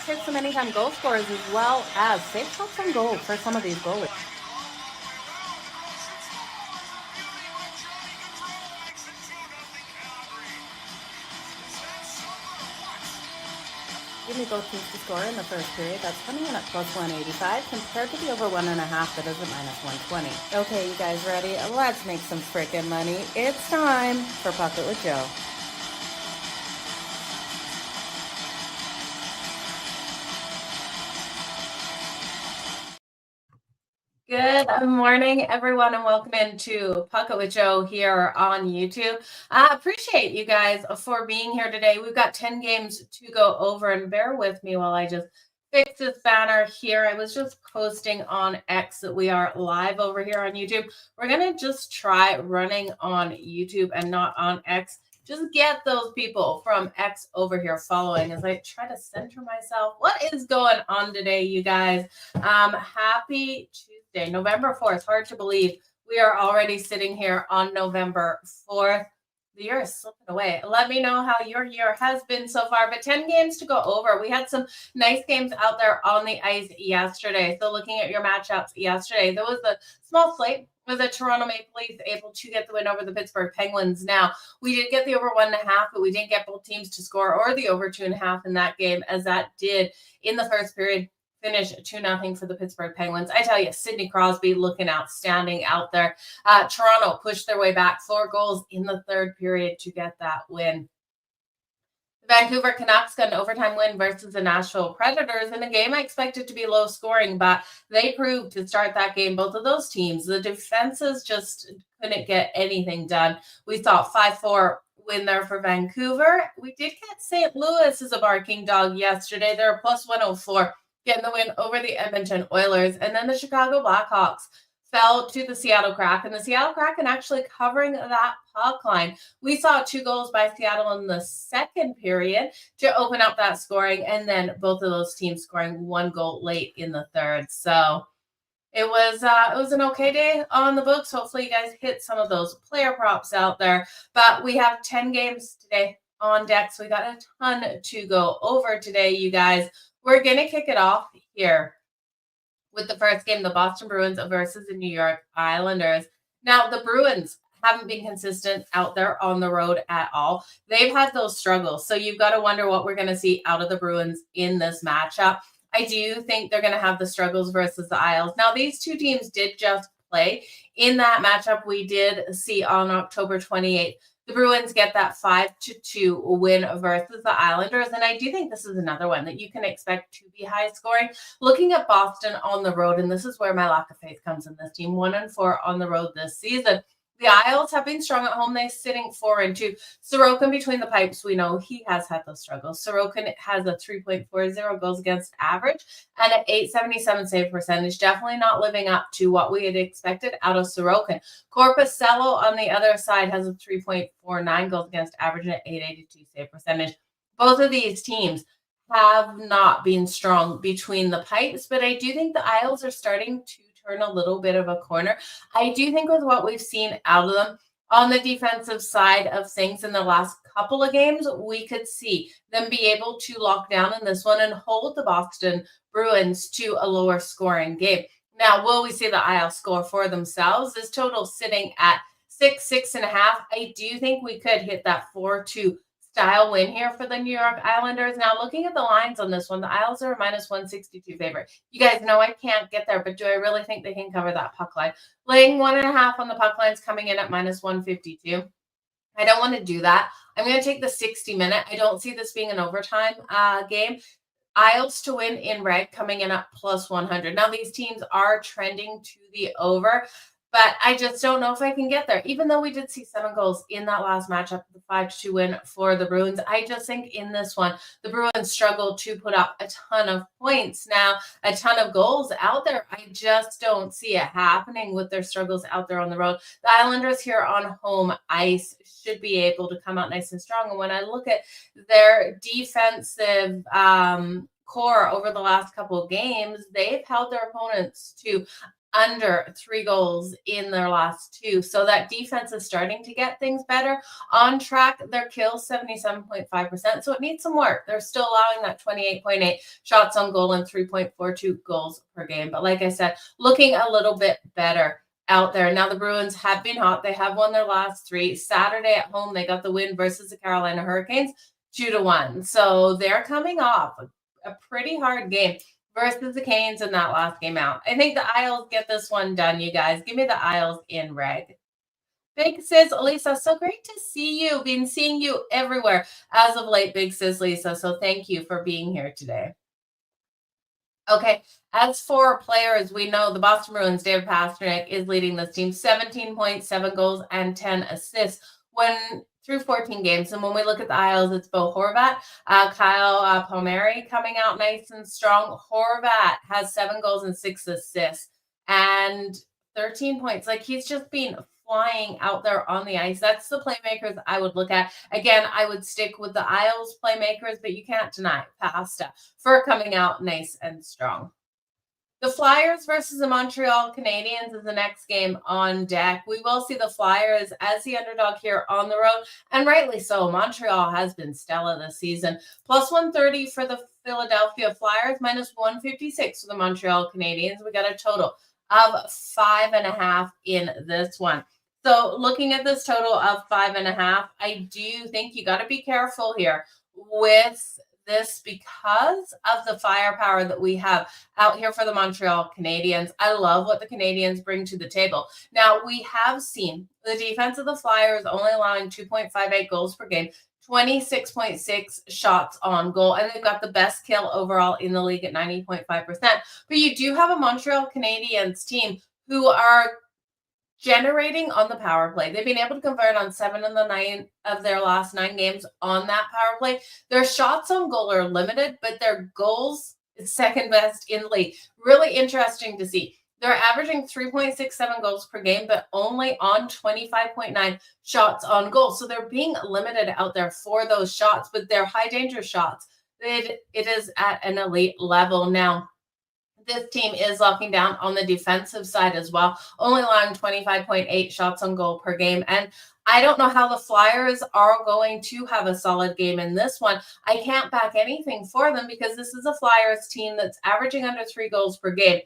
hit some anytime goal scorers as well as safe shots on goal for some of these goalies. Give me both teams to score in the first period. That's coming in at plus 185 compared to the over 1.5 that is at minus 120. Okay, you guys ready? Let's make some freaking money. It's time for Pocket with Joe. Good morning, everyone, and welcome into Pocket with Joe here on YouTube. I appreciate you guys for being here today. We've got 10 games to go over, and bear with me while I just fix this banner here. I was just posting on X that we are live over here on YouTube. We're going to just try running on YouTube and not on X. Just get those people from X over here following as I try to center myself. What is going on today, you guys? Happy Tuesday, November 4th. Hard to believe we are already sitting here on November 4th. The year is slipping away. Let me know how your year has been so far. But 10 games to go over. We had some nice games out there on the ice yesterday. So looking at your matchups yesterday, there was a small slate with the Toronto Maple Leafs able to get the win over the Pittsburgh Penguins. Now, we did get the over 1.5, but we didn't get both teams to score or the over 2.5 in that game, as that did in the first period finish 2-0 for the Pittsburgh Penguins. I tell you, Sidney Crosby looking outstanding out there. Toronto pushed their way back 4 goals in the third period to get that win. Vancouver Canucks got an overtime win versus the Nashville Predators in a game I expected to be low scoring, but they proved to start that game, both of those teams. The defenses just couldn't get anything done. We saw 5-4 win there for Vancouver. We did get St. Louis as a barking dog yesterday. They're plus 104, getting the win over the Edmonton Oilers. And then the Chicago Blackhawks fell to the Seattle Kraken. The Seattle Kraken actually covering that puck line. We saw 2 goals by Seattle in the second period to open up that scoring, and then both of those teams scoring 1 goal late in the third. So it was an okay day on the books. Hopefully you guys hit some of those player props out there. But we have 10 games today on deck, so we got a ton to go over today, you guys. We're going to kick it off here with the first game, the Boston Bruins versus the New York Islanders. Now, the Bruins haven't been consistent out there on the road at all. They've had those struggles. So you've got to wonder what we're going to see out of the Bruins in this matchup. I do think they're going to have the struggles versus the Isles. Now, these two teams did just play. In that matchup, we did see on October 28th, the Bruins get that 5-2 win versus the Islanders. And I do think this is another one that you can expect to be high scoring. Looking at Boston on the road, and this is where my lack of faith comes in this team, 1-4 on the road this season. The Isles have been strong at home. They're sitting 4-2. Sorokin between the pipes, we know he has had those struggles. Sorokin has a 3.40 goals against average and an 877 save percentage. Definitely not living up to what we had expected out of Sorokin. Korpisalo on the other side has a 3.49 goals against average and an 882 save percentage. Both of these teams have not been strong between the pipes, but I do think the Isles are starting to turn a little bit of a corner. I do think with what we've seen out of them on the defensive side of things in the last couple of games, we could see them be able to lock down in this one and hold the Boston Bruins to a lower scoring game. Now, will we see the Isles score for themselves? This total sitting at 6.5. I do think we could hit that 4-2 style win here for the New York Islanders. Now, looking at the lines on this one, the Isles are a minus 162 favorite. You guys know I can't get there, but do I really think they can cover that puck line? Laying 1.5 on the puck lines coming in at minus 152. I don't want to do that. I'm going to take the 60-minute. I don't see this being an overtime game. Isles to win in red coming in at plus 100. Now, these teams are trending to the over, but I just don't know if I can get there. Even though we did see 7 goals in that last matchup, the 5-2 win for the Bruins, I just think in this one, the Bruins struggled to put up a ton of points. Now, a ton of goals out there, I just don't see it happening with their struggles out there on the road. The Islanders here on home ice should be able to come out nice and strong. And when I look at their defensive core over the last couple of games, they've held their opponents to under 3 goals in their last 2. So that defense is starting to get things better. On track, their kill 77.5%. So it needs some work. They're still allowing that 28.8 shots on goal and 3.42 goals per game. But like I said, looking a little bit better out there. Now the Bruins have been hot. They have won their last 3. Saturday at home, they got the win versus the Carolina Hurricanes 2-1. So they're coming off a pretty hard game versus the Canes in that last game out. I think the Isles get this one done, you guys. Give me the Isles in reg. Big Sis Lisa, so great to see you. Been seeing you everywhere as of late, Big Sis Lisa. So thank you for being here today. Okay, as for players, we know the Boston Bruins, David Pastrnak is leading this team, 17.7 goals and 10 assists through 14 games. And when we look at the Isles, it's Bo Horvat, Kyle Palmieri coming out nice and strong. Horvat has 7 goals and 6 assists and 13 points. Like, he's just been flying out there on the ice. That's the playmakers I would look at. Again, I would stick with the Isles playmakers, but you can't deny Pasta for coming out nice and strong. The Flyers versus the Montreal Canadiens is the next game on deck. We will see the Flyers as the underdog here on the road, and rightly so. Montreal has been stellar this season. Plus 130 for the Philadelphia Flyers, minus 156 for the Montreal Canadiens. We got a total of 5.5 in this one. So looking at this total of 5.5, I do think you got to be careful here with this because of the firepower that we have out here for the Montreal Canadiens. I love what the Canadiens bring to the table. Now, we have seen the defense of the Flyers only allowing 2.58 goals per game, 26.6 shots on goal, and they've got the best kill overall in the league at 90.5%. But you do have a Montreal Canadiens team who are generating on the power play. They've been able to convert on 7 of their last 9 games on that power play. Their shots on goal are limited, but their goals is second best in the league. Really interesting to see. They're averaging 3.67 goals per game, but only on 25.9 shots on goal. So they're being limited out there for those shots, but they're high danger shots. It is at an elite level. Now, this team is locking down on the defensive side as well, only allowing 25.8 shots on goal per game. And I don't know how the Flyers are going to have a solid game in this one. I can't back anything for them because this is a Flyers team that's averaging under 3 goals per game.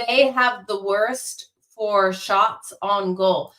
They have the worst for shots on goal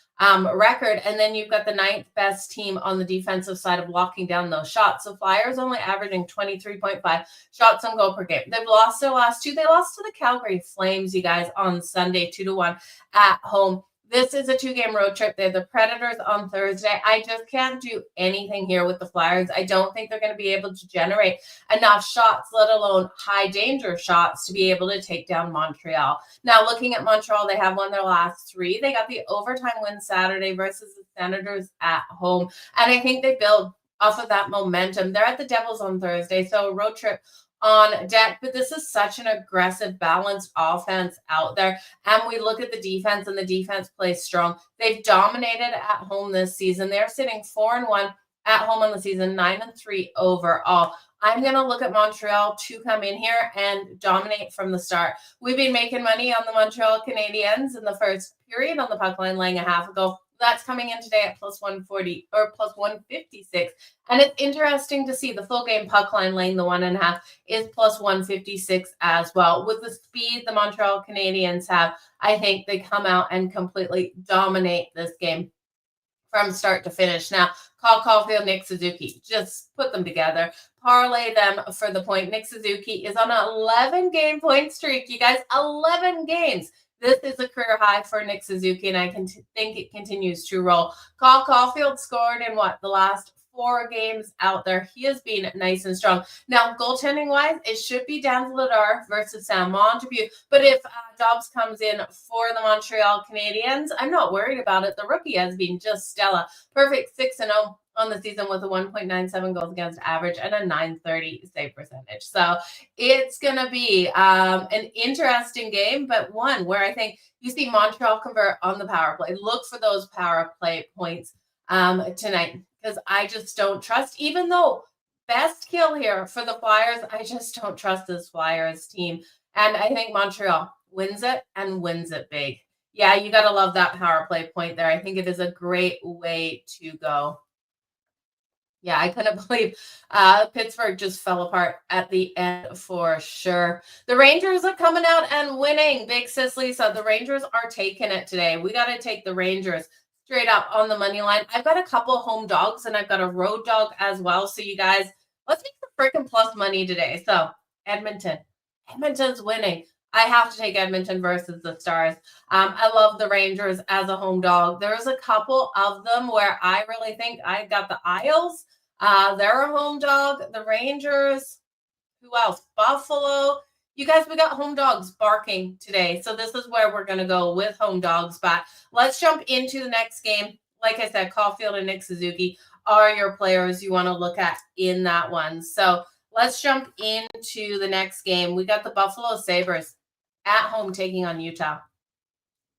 record, and then you've got the 9th best team on the defensive side of locking down those shots. So Flyers only averaging 23.5 shots on goal per game. They've lost their last 2. They lost to the Calgary Flames, you guys, on Sunday, 2-1 at home. This is a 2-game road trip. They're the Predators on Thursday. I just can't do anything here with the Flyers. I don't think they're going to be able to generate enough shots, let alone high danger shots, to be able to take down Montreal. Now, looking at Montreal, they have won their last 3. They got the overtime win Saturday versus the Senators at home. And I think they build off of that momentum. They're at the Devils on Thursday, so a road trip on deck, but this is such an aggressive, balanced offense out there. And we look at the defense, and the defense plays strong. They've dominated at home this season. They're sitting 4-1 at home on the season, 9-3 overall. I'm going to look at Montreal to come in here and dominate from the start. We've been making money on the Montreal Canadiens in the first period on the puck line laying a half ago. That's coming in today at plus 140 or plus 156. And it's interesting to see the full game puck line laying the 1.5 is plus 156 as well. With the speed the Montreal Canadiens have, I think they come out and completely dominate this game from start to finish. Now, Cole Caulfield, Nick Suzuki, just put them together. Parlay them for the point. Nick Suzuki is on an 11-game point streak. You guys, 11 games. This is a career high for Nick Suzuki, and I think it continues to roll. Cole Caulfield scored in the last 4 games out there. He has been nice and strong. Now, goaltending-wise, it should be Dan Vladar versus Sam Montague. But if Dobbs comes in for the Montreal Canadiens, I'm not worried about it. The rookie has been just stellar. Perfect 6-0 on the season with a 1.97 goals against average and a 930 save percentage. So it's going to be an interesting game, but one where I think you see Montreal convert on the power play. Look for those power play points tonight, because I just don't trust, even though best kill here for the Flyers, I just don't trust this Flyers team. And I think Montreal wins it and wins it big. Yeah, you got to love that power play point there. I think it is a great way to go. Yeah, I couldn't believe Pittsburgh just fell apart at the end for sure. The Rangers are coming out and winning. Big Sis Lisa, the Rangers are taking it today. We got to take the Rangers straight up on the money line. I've got a couple home dogs and I've got a road dog as well. So you guys, let's make some freaking plus money today. So Edmonton's winning. I have to take Edmonton versus the Stars. I love the Rangers as a home dog. There's a couple of them where I really think I got the Isles. They're a home dog. The Rangers. Who else? Buffalo. You guys, we got home dogs barking today. So this is where we're going to go with home dogs. But let's jump into the next game. Like I said, Caulfield and Nick Suzuki are your players you want to look at in that one. So let's jump into the next game. We got the Buffalo Sabres at home taking on Utah.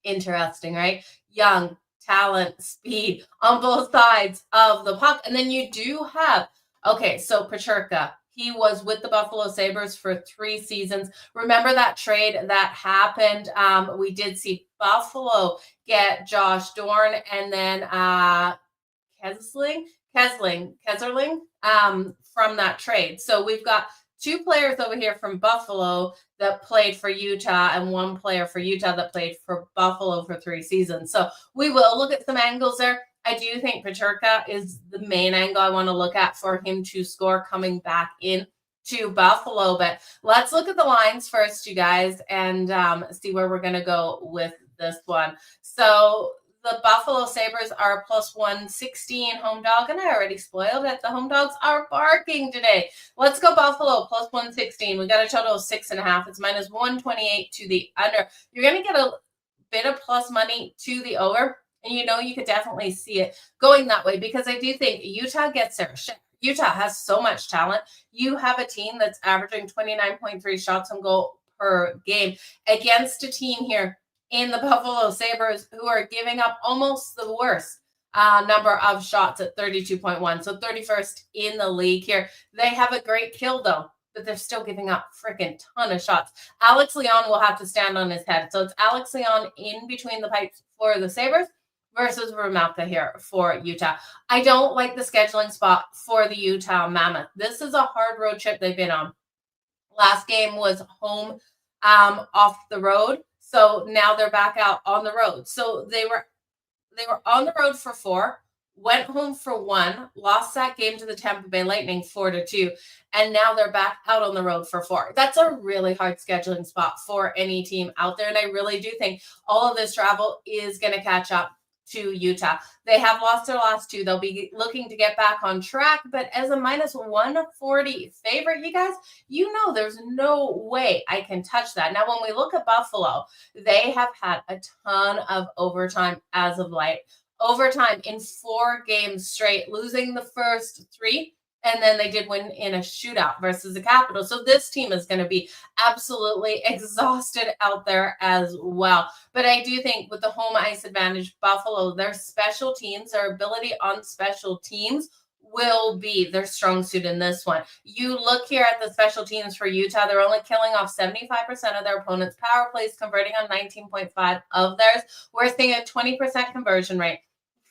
Interesting, right? Young, talent, speed on both sides of the puck. And then you do have, okay, so Paterka, he was with the Buffalo Sabres for 3 seasons. Remember that trade that happened? We did see Buffalo get Josh Dorn and then Kesling from that trade. So we've got 2 players over here from Buffalo that played for Utah and 1 player for Utah that played for Buffalo for 3 seasons. So we will look at some angles there. I do think Paterka is the main angle I want to look at for him to score coming back in to Buffalo. But let's look at the lines first, you guys, and see where we're going to go with this one. So the Buffalo Sabres are plus 116 home dog, and I already spoiled it. The home dogs are barking today. Let's go Buffalo plus 116. We got a total of 6.5. It's minus 128 to the under. You're going to get a bit of plus money to the over, and you could definitely see it going that way because I do think Utah gets their share. Utah has so much talent. You have a team that's averaging 29.3 shots on goal per game against a team here in the Buffalo Sabres who are giving up almost the worst number of shots at 32.1. So 31st in the league here. They have a great kill though, but they're still giving up freaking ton of shots. Alex Leon will have to stand on his head. So it's Alex Leon in between the pipes for the Sabres versus Ramalka here for Utah. I don't like the scheduling spot for the Utah Mammoth. This is a hard road trip they've been on. Last game was home off the road. So now they're back out on the road. So they were on the road for 4, went home for 1, lost that game to the Tampa Bay Lightning 4-2, and now they're back out on the road for 4. That's a really hard scheduling spot for any team out there, and I really do think all of this travel is going to catch up to Utah. They have lost their last 2. They'll be looking to get back on track, but as a minus 140 favorite, you guys, there's no way I can touch that. Now, when we look at Buffalo, they have had a ton of overtime as of late. Overtime in 4 games straight, losing the first 3. And then they did win in a shootout versus the Capitals. So this team is going to be absolutely exhausted out there as well. But I do think with the home ice advantage, Buffalo, their special teams, their ability on special teams will be their strong suit in this one. You look here at the special teams for Utah, they're only killing off 75% of their opponents' power plays, converting on 19.5 of theirs. We're seeing a 20% conversion rate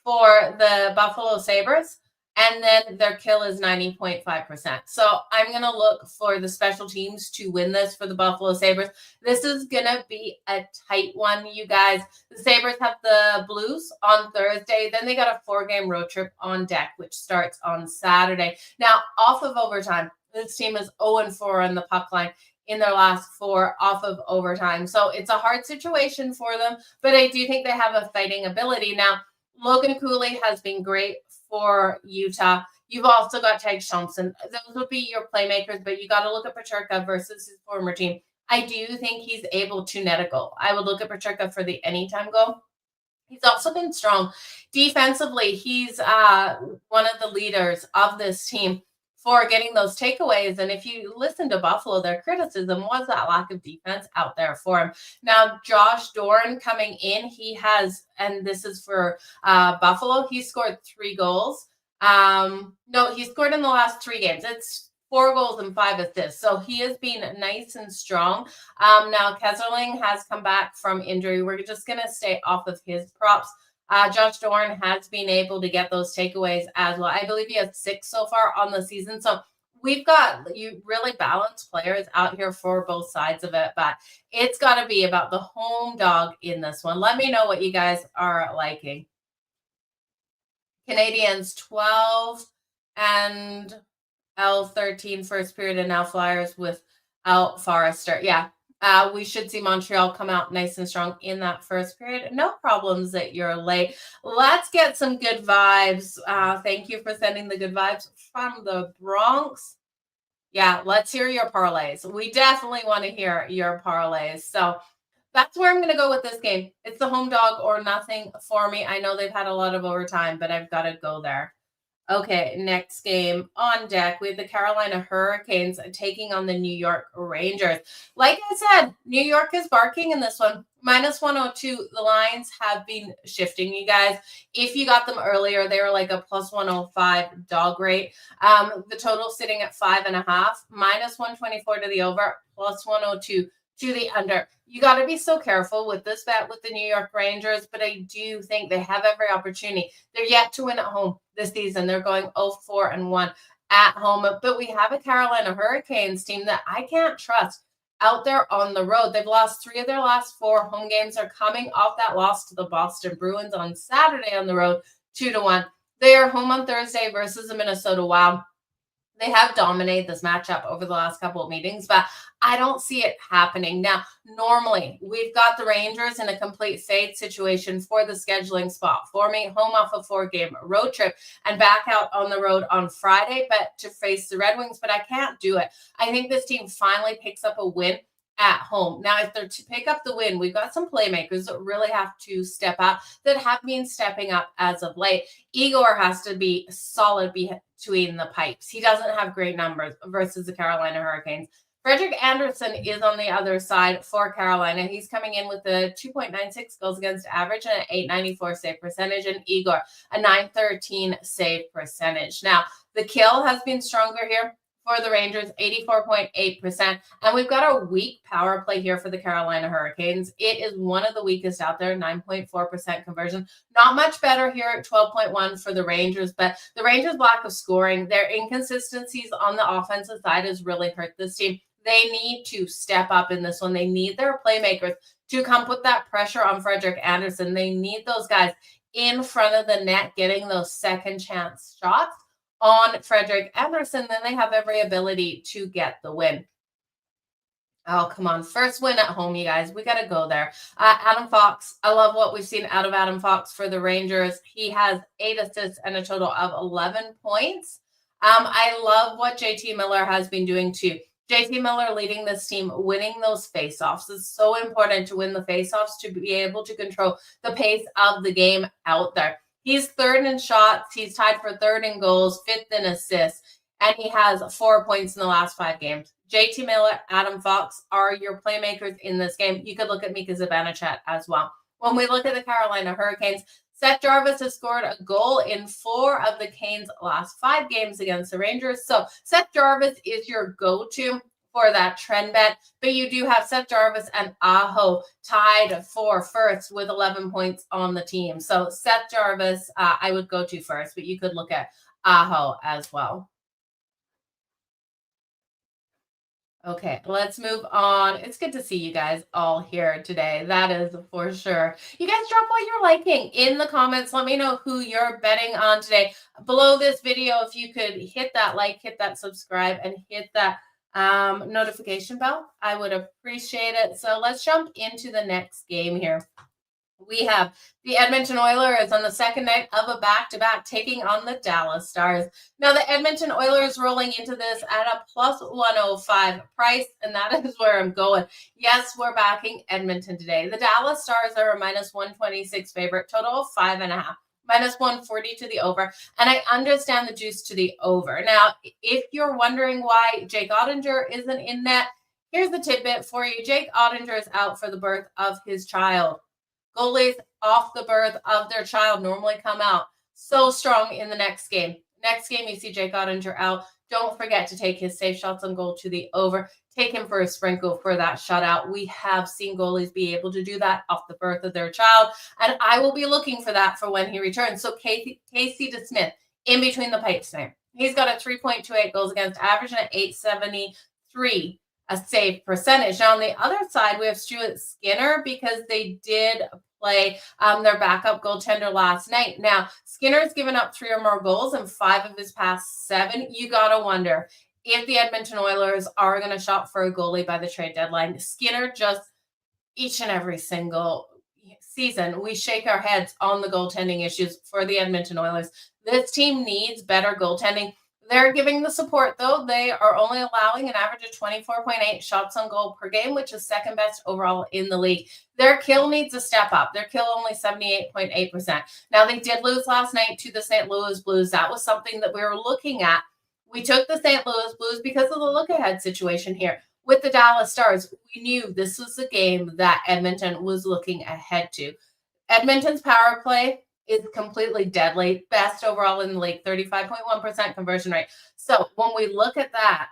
for the Buffalo Sabres. And then their kill is 90.5%. So I'm going to look for the special teams to win this for the Buffalo Sabres. This is going to be a tight one, you guys. The Sabres have the Blues on Thursday. Then they got a 4-game road trip on deck, which starts on Saturday. Now, off of overtime, this team is 0-4 on the puck line in their last 4 off of overtime. So it's a hard situation for them, but I do think they have a fighting ability. Now, Logan Cooley has been great for Utah. You've also got Tage Thompson. Those would be your playmakers, but you got to look at Paterka versus his former team. I do think he's able to net a goal. I would look at Paterka for the anytime goal. He's also been strong defensively. He's one of the leaders of this team for getting those takeaways. And if you listen to Buffalo, their criticism was that lack of defense out there for him. Now, Josh Dorn coming in, he has, and this is for Buffalo, he scored 3 goals. No, he scored in the last 3 games. It's 4 goals and 5 assists. So he has been nice and strong. Now, Kesselring has come back from injury. We're just going to stay off of his props. Josh Dorn has been able to get those takeaways as well. I believe he has 6 so far on the season. So we've got you really balanced players out here for both sides of it, but it's got to be about the home dog in this one. Let me know what you guys are liking. Canadiens 12 and L13 first period, and now Flyers without Forrester. Yeah, we should see Montreal come out nice and strong in that first period. No problems that you're late. Let's get some good vibes. Thank you for sending the good vibes from the Bronx. Yeah, let's hear your parlays. We definitely want to hear your parlays. So that's where I'm going to go with this game. It's the home dog or nothing for me. I know they've had a lot of overtime, but I've got to go there. Okay, next game on deck. We have the Carolina Hurricanes taking on the New York Rangers. Like I said, New York is barking in this one. Minus 102. The lines have been shifting, you guys. If you got them earlier, they were like a plus 105 dog rate. The total sitting at 5.5. Minus 124 to the over, plus 102 to the under. You got to be so careful with this bet with the New York Rangers, but I do think they have every opportunity. They're yet to win at home this season. They're going 0-4-1 at home, but we have a Carolina Hurricanes team that I can't trust out there on the road. They've lost 3 of their last 4 home games. Are coming off that loss to the Boston Bruins on Saturday on the road, 2-1. They are home on Thursday versus the Minnesota Wild. They have dominated this matchup over the last couple of meetings, but I don't see it happening. Now, normally, we've got the Rangers in a complete fade situation for the scheduling spot for me, home off a 4-game road trip and back out on the road on Friday, but to face the Red Wings, but I can't do it. I think this team finally picks up a win at home. Now, if they're to pick up the win, we've got some playmakers that really have to step up, that have been stepping up as of late. Igor has to be solid between the pipes. He doesn't have great numbers versus the Carolina Hurricanes. Frederik Andersen is on the other side for Carolina. He's coming in with a 2.96 goals against average and an 894 save percentage, and Igor a 913 save percentage. Now, the kill has been stronger here for the Rangers, 84.8%. And we've got a weak power play here for the Carolina Hurricanes. It is one of the weakest out there, 9.4% conversion. Not much better here at 12.1 for the Rangers, but the Rangers' lack of scoring, their inconsistencies on the offensive side has really hurt this team. They need to step up in this one. They need their playmakers to come put that pressure on Frederik Andersen. They need those guys in front of the net getting those second chance shots on Frederik Andersen. Then they have every ability to get the win. Oh, come on. First win at home, you guys. We got to go there. Adam Fox. I love what we've seen out of Adam Fox for the Rangers. He has 8 assists and a total of 11 points. I love what JT Miller has been doing too. JT Miller leading this team, winning those faceoffs. It's so important to win the faceoffs to be able to control the pace of the game out there. He's 3rd in shots. He's tied for 3rd in goals, 5th in assists, and he has 4 points in the last 5 games. JT Miller, Adam Fox are your playmakers in this game. You could look at Mika Zibanejad as well. When we look at the Carolina Hurricanes, Seth Jarvis has scored a goal in 4 of the Canes' last 5 games against the Rangers. So Seth Jarvis is your go-to for that trend bet, but you do have Seth Jarvis and Aho tied for first with 11 points on the team. So Seth Jarvis, I would go to first, but you could look at Aho as well. Okay, let's move on. It's good to see you guys all here today. That is for sure. You guys drop what you're liking in the comments. Let me know who you're betting on today. Below this video, if you could hit that like, hit that subscribe, and hit that notification bell, I would appreciate it. So let's jump into the next game here. We have the Edmonton Oilers on the second night of a back-to-back taking on the Dallas Stars. Now, the Edmonton Oilers rolling into this at a plus 105 price, and that is where I'm going. Yes, we're backing Edmonton today. The Dallas Stars are a minus 126 favorite, total of 5.5. Minus 140 to the over, and I understand the juice to the over. Now, if you're wondering why Jake Ottinger isn't in net, here's the tidbit for you. Jake Ottinger is out for the birth of his child. Goalies off the birth of their child normally come out so strong in the next game. Next game, you see Jake Ottinger out. Don't forget to take his safe shots on goal to the over. Take him for a sprinkle for that shutout. We have seen goalies be able to do that off the birth of their child, and I will be looking for that for when he returns. So Casey DeSmith in between the pipes tonight. He's got a 3.28 goals against average and an 873 a save percentage. Now on the other side, we have Stuart Skinner because they did play their backup goaltender last night. Now, Skinner's given up 3 or more goals in 5 of his past 7. You got to wonder if the Edmonton Oilers are going to shop for a goalie by the trade deadline. Skinner just each and every single season, we shake our heads on the goaltending issues for the Edmonton Oilers. This team needs better goaltending. They're giving the support, though. They are only allowing an average of 24.8 shots on goal per game, which is second best overall in the league. Their kill needs to step up. Their kill only 78.8%. Now, they did lose last night to the St. Louis Blues. That was something that we were looking at. We took the St. Louis Blues because of the look-ahead situation here. With the Dallas Stars, we knew this was the game that Edmonton was looking ahead to. Edmonton's power play is completely deadly. Best overall in the league, 35.1% conversion rate. So when we look at that,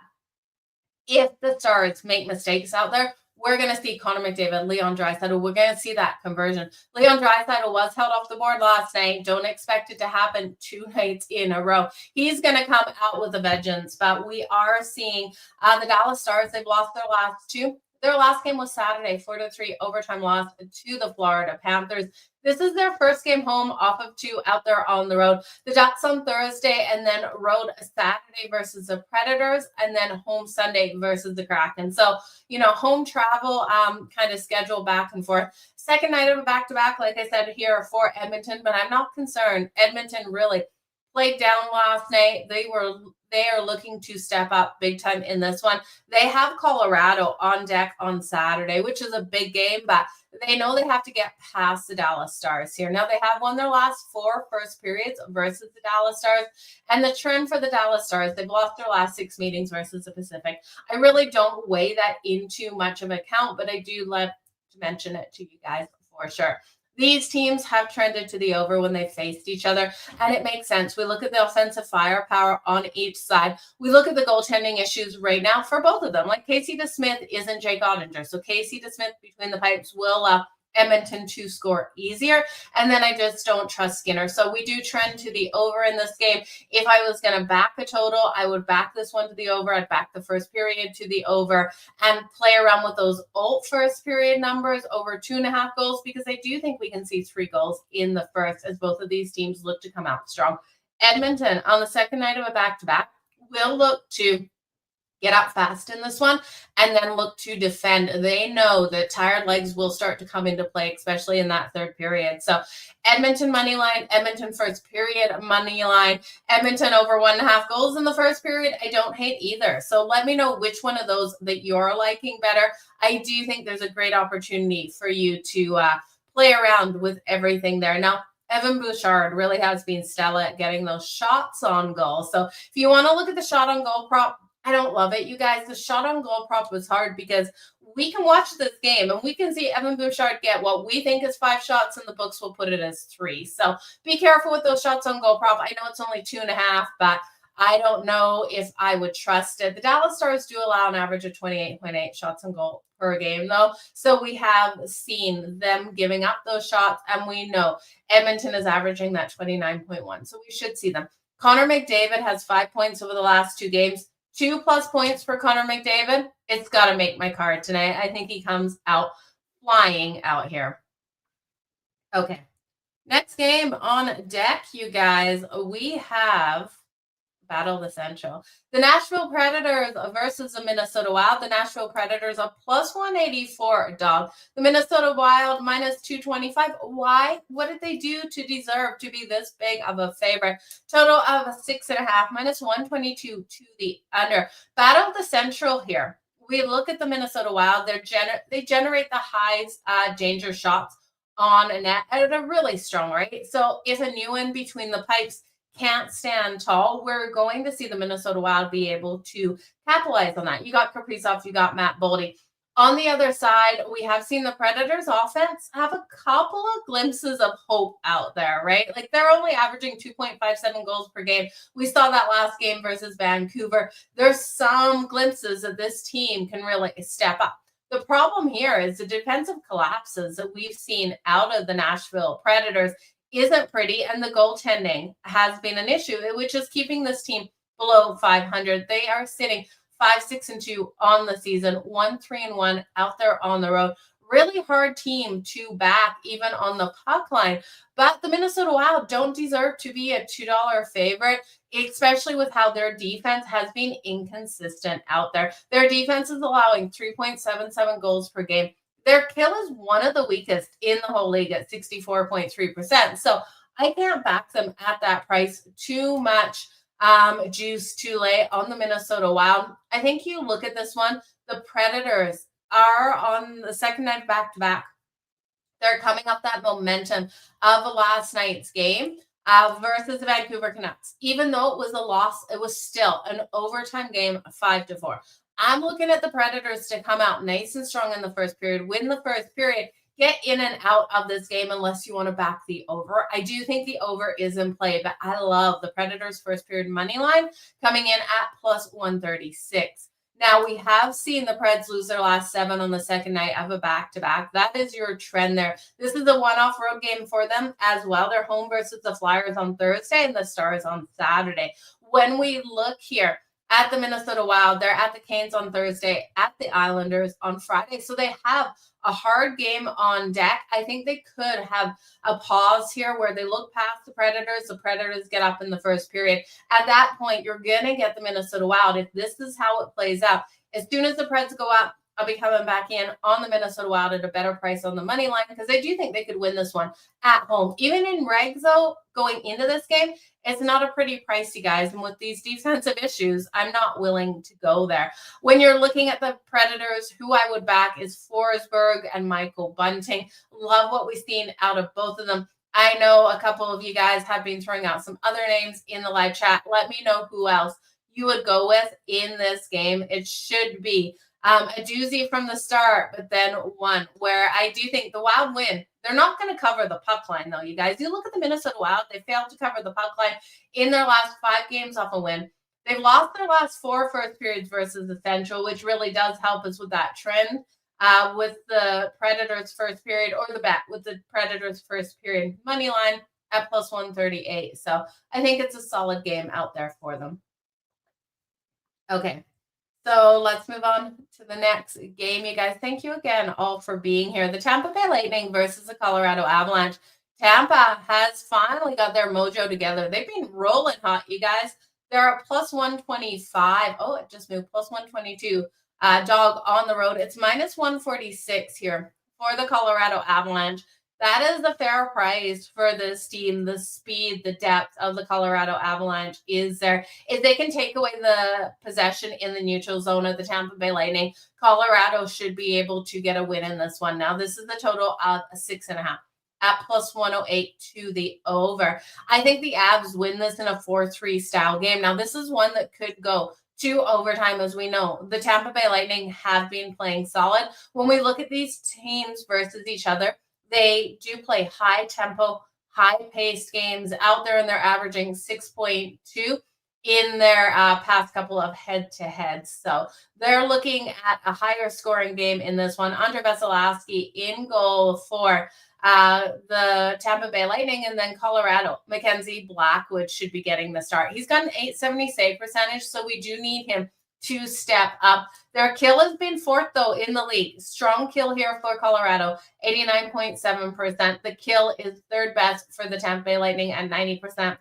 if the Stars make mistakes out there, we're going to see Connor McDavid, Leon Draisaitl. We're going to see that conversion. Leon Draisaitl was held off the board last night. Don't expect it to happen 2 nights in a row. He's going to come out with a vengeance. But we are seeing the Dallas Stars. They've lost their last 2. Their last game was Saturday, 4-3 overtime loss to the Florida Panthers. This is their first game home off of 2 out there on the road. The Ducks on Thursday, and then road Saturday versus the Predators, and then home Sunday versus the Kraken. So, home travel kind of schedule back and forth. Second night of a back-to-back, like I said, here for Edmonton, but I'm not concerned. Edmonton really played down last night. They are looking to step up big time in this one. They have Colorado on deck on Saturday, which is a big game, but they know they have to get past the Dallas Stars here. Now, they have won their last 4 first periods versus the Dallas Stars, and the trend for the Dallas Stars, they've lost their last 6 meetings versus the Pacific. I really don't weigh that into much of account, but I do love to mention it to you guys for sure. These teams have trended to the over when they faced each other, and it makes sense. We look at the offensive firepower on each side. We look at the goaltending issues right now for both of them. Like Casey DeSmith isn't Jake Ottinger, so Casey DeSmith between the pipes will Edmonton to score easier, and then I just don't trust Skinner. So we do trend to the over in this game. If I was going to back a total, I would back this one to the over. I'd back the first period to the over and play around with those alt first period numbers over 2.5 goals, because I do think we can see 3 goals in the first as both of these teams look to come out strong. Edmonton on the second night of a back-to-back will look to get up fast in this one and then look to defend. They know that tired legs will start to come into play, especially in that third period. So Edmonton money line, Edmonton first period money line, Edmonton over 1.5 goals in the first period. I don't hate either. So let me know which one of those that you're liking better. I do think there's a great opportunity for you to play around with everything there. Now, Evan Bouchard really has been stellar at getting those shots on goal. So if you want to look at the shot on goal prop, I don't love it, you guys. The shot on goal prop was hard because we can watch this game and we can see Evan Bouchard get what we think is 5 shots, and the books will put it as 3. So be careful with those shots on goal prop. I know it's only 2.5, but I don't know if I would trust it. The Dallas Stars do allow an average of 28.8 shots on goal per game, though. So we have seen them giving up those shots, and we know Edmonton is averaging that 29.1. So we should see them. Connor McDavid has 5 points over the last 2 games. 2+ points for Connor McDavid. It's got to make my card tonight. I think he comes out flying out here. Okay. Next game on deck, you guys. We have Battle of the Central. The Nashville Predators versus the Minnesota Wild. The Nashville Predators are +184 dog. The Minnesota Wild -225. Why? What did they do to deserve to be this big of a favorite? Total of 6.5, -122 to the under. Battle of the Central here. We look at the Minnesota Wild. They generate the highest danger shots on a net at a really strong rate. So if a new one between the pipes can't stand tall, we're going to see the Minnesota Wild be able to capitalize on that. You got Kaprizov, you got Matt Boldy. On the other side, we have seen the Predators offense have a couple of glimpses of hope out there, right? Like they're only averaging 2.57 goals per game. We saw that last game versus Vancouver. There's some glimpses that this team can really step up. The problem here is the defensive collapses that we've seen out of the Nashville Predators isn't pretty, and the goaltending has been an issue, which is keeping this team below 500. They are sitting 5-6-2 on the season, 1-3-1 out there on the road. Really hard team to back, even on the puck line. But the Minnesota Wild don't deserve to be a $2 favorite, especially with how their defense has been inconsistent out there. Their defense is allowing 3.77 goals per game. Their kill is one of the weakest in the whole league at 64.3%. So I can't back them at that price. Too much juice to lay on the Minnesota Wild. I think you look at this one, the Predators are on the second night back-to-back. They're coming up that momentum of last night's game versus the Vancouver Canucks. Even though it was a loss, it was still an overtime game, 5-4. I'm looking at the Predators to come out nice and strong in the first period, win the first period, get in and out of this game unless you want to back the over. I do think the over is in play, but I love the Predators' first period money line coming in at plus 136. Now, we have seen the Preds lose their last 7 on the second night of a back-to-back. That is your trend there. This is a one-off road game for them as well. They're home versus the Flyers on Thursday and the Stars on Saturday. When we look here at the Minnesota Wild, they're at the Canes on Thursday, at the Islanders on Friday. So they have a hard game on deck. I think they could have a pause here where they look past the Predators get up in the first period. At that point, you're going to get the Minnesota Wild. If this is how it plays out, as soon as the Preds go up, I'll be coming back in on the Minnesota Wild at a better price on the money line because I do think they could win this one at home. Even in regs, though, going into this game, it's not a pretty price, you guys. And with these defensive issues, I'm not willing to go there. When you're looking at the Predators, who I would back is Forsberg and Michael Bunting. Love what we've seen out of both of them. I know a couple of you guys have been throwing out some other names in the live chat. Let me know who else you would go with in this game. It should be a doozy from the start, but then one where I do think the Wild win. They're not going to cover the puck line, though, you guys. You look at the Minnesota Wild, they failed to cover the puck line in their last 5 games off a win. They've lost their last 4 first periods versus the Central, which really does help us with that trend with the Predators' first period or the bet with the Predators' first period money line at plus 138. So I think it's a solid game out there for them. Okay. So let's move on to the next game, you guys. Thank you again all for being here. The Tampa Bay Lightning versus the Colorado Avalanche. Tampa has finally got their mojo together. They've been rolling hot, you guys. They're a plus 125. Oh, it just moved. Plus 122 dog on the road. It's minus 146 here for the Colorado Avalanche. That is a fair price for this team. The speed, the depth of the Colorado Avalanche is there. If they can take away the possession in the neutral zone of the Tampa Bay Lightning, Colorado should be able to get a win in this one. Now, this is the total of 6.5 at plus 108 to the over. I think the Avs win this in a 4-3 style game. Now, this is one that could go to overtime, as we know. The Tampa Bay Lightning have been playing solid. When we look at these teams versus each other, they do play high tempo, high paced games out there, and they're averaging 6.2 in their past couple of head to heads. So they're looking at a higher scoring game in this one. Andre Vasilevsky in goal for the Tampa Bay Lightning, and then Colorado. Mackenzie Blackwood should be getting the start. He's got an .870 save percentage, so we do need him to step up. Their kill has been 4th, though, in the league. Strong kill here for Colorado, 89.7%. The kill is 3rd best for the Tampa Bay Lightning at 90%.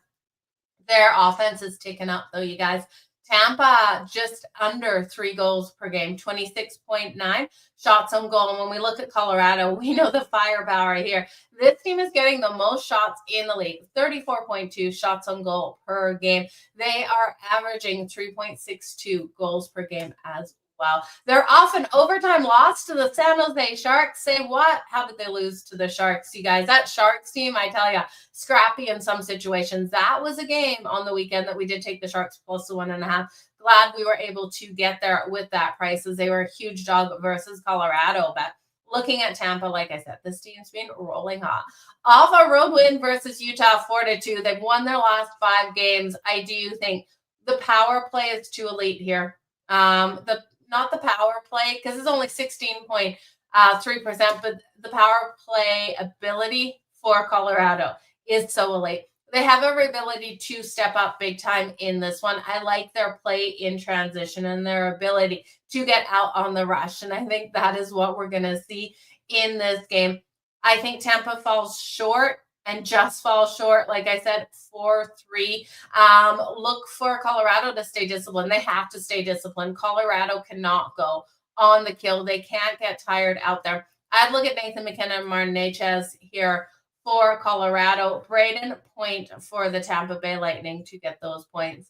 Their offense is taken up, though, you guys. Tampa just under 3 goals per game, 26.9 shots on goal. And when we look at Colorado, we know the firepower here. This team is getting the most shots in the league, 34.2 shots on goal per game. They are averaging 3.62 goals per game as well. They're off an overtime loss to the San Jose Sharks. Say what? How did they lose to the Sharks, you guys? That Sharks team, I tell you, scrappy in some situations. That was a game on the weekend that we did take the Sharks plus the 1.5. glad we were able to get there with that price, as they were a huge dog versus Colorado. But looking at Tampa, like I said, this team's been rolling hot. Off a road win versus Utah 4-2. They've won their last 5 games. I do think the power play is too elite here. Not the power play, because it's only 16.3%, but the power play ability for Colorado is so elite. They have every ability to step up big time in this one. I like their play in transition and their ability to get out on the rush. And I think that is what we're going to see in this game. I think Tampa falls short and just falls short. Like I said, 4-3. Look for Colorado to stay disciplined. They have to stay disciplined. Colorado cannot go on the kill. They can't get tired out there. I'd look at Nathan McKinnon and Martin Necas here for Colorado. Braden Point for the Tampa Bay Lightning to get those points.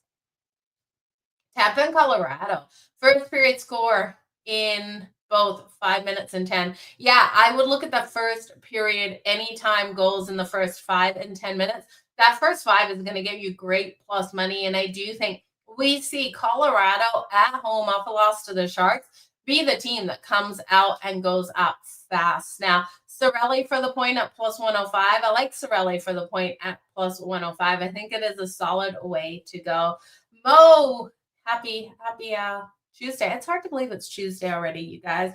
Tampa and Colorado. First period score in both 5 minutes and 10. Yeah, I would look at the first period anytime goals in the first 5 and 10 minutes. That first 5 is going to give you great plus money. And I do think we see Colorado at home off a loss to the Sharks be the team that comes out and goes up fast. Now, Cirelli for the point at plus 105. I like Cirelli for the point at plus 105. I think it is a solid way to go. Mo, happy Tuesday. It's hard to believe it's Tuesday already, you guys.